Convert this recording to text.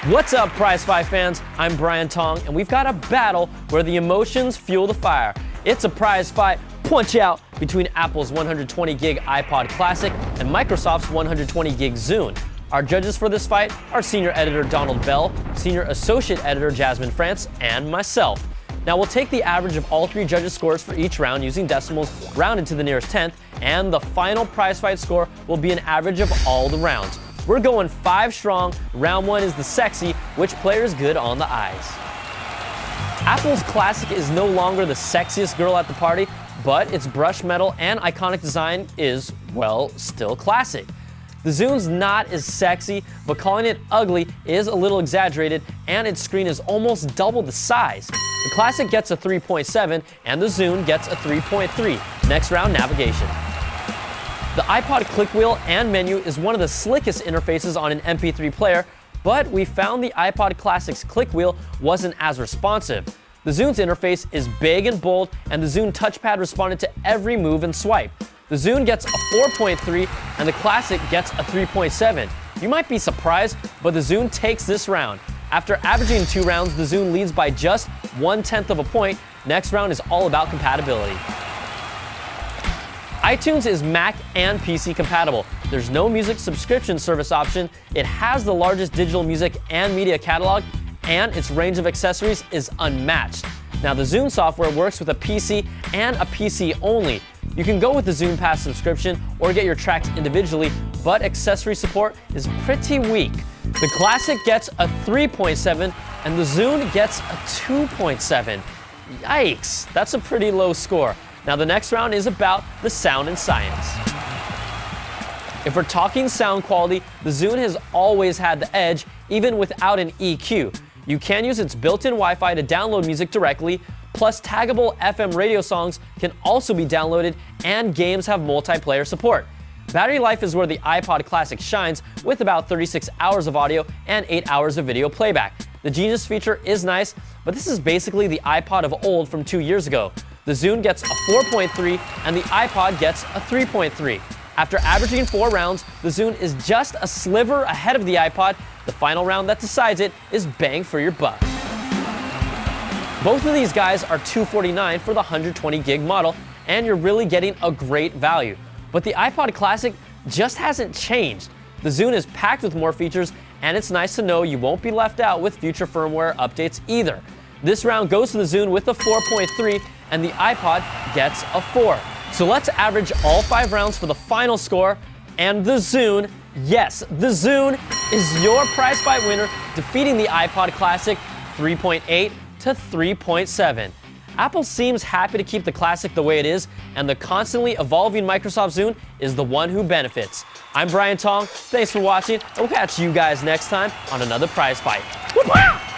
What's up, Prize Fight fans? I'm Brian Tong, and we've got a battle where the emotions fuel the fire. It's a prize fight punch-out between Apple's 120 gig iPod Classic and Microsoft's 120 gig Zune. Our judges for this fight are Senior Editor Donald Bell, Senior Associate Editor Jasmine France, and myself. Now we'll take the average of all three judges' scores for each round using decimals rounded to the nearest tenth, and the final prize fight score will be an average of all the rounds. We're going 5 strong. Round 1 is the sexy, which player is good on the eyes. Apple's Classic is no longer the sexiest girl at the party, but its brushed metal and iconic design is, well, still classic. The Zune's not as sexy, but calling it ugly is a little exaggerated, and its screen is almost double the size. The Classic gets a 3.7, and the Zune gets a 3.3. Next round, navigation. The iPod click wheel and menu is one of the slickest interfaces on an MP3 player, but we found the iPod Classic's click wheel wasn't as responsive. The Zune's interface is big and bold, and the Zune touchpad responded to every move and swipe. The Zune gets a 4.3, and the Classic gets a 3.7. You might be surprised, but the Zune takes this round. After averaging 2 rounds, the Zune leads by just 1/10 of a point. Next round is all about compatibility. iTunes is Mac and PC compatible. There's no music subscription service option. It has the largest digital music and media catalog, and its range of accessories is unmatched. Now, the Zune software works with a PC and a PC only. You can go with the Zune Pass subscription or get your tracks individually, but accessory support is pretty weak. The Classic gets a 3.7 and the Zune gets a 2.7. Yikes, that's a pretty low score. Now the next round is about the sound and science. If we're talking sound quality, the Zune has always had the edge, even without an EQ. You can use its built-in Wi-Fi to download music directly, plus taggable FM radio songs can also be downloaded, and games have multiplayer support. Battery life is where the iPod Classic shines, with about 36 hours of audio and 8 hours of video playback. The Genius feature is nice, but this is basically the iPod of old from 2 years ago. The Zune gets a 4.3 and the iPod gets a 3.3. After averaging 4 rounds, the Zune is just a sliver ahead of the iPod. The final round that decides it is bang for your buck. Both of these guys are $249 for the 120 gig model, and you're really getting a great value. But the iPod Classic just hasn't changed. The Zune is packed with more features, and it's nice to know you won't be left out with future firmware updates either. This round goes to the Zune with a 4.3, and the iPod gets a 4. So let's average all 5 rounds for the final score, and the Zune, yes, the Zune is your prize fight winner, defeating the iPod Classic 3.8 to 3.7. Apple seems happy to keep the Classic the way it is, and the constantly evolving Microsoft Zune is the one who benefits. I'm Brian Tong, thanks for watching, and we'll catch you guys next time on another prize fight. Woo-hoo!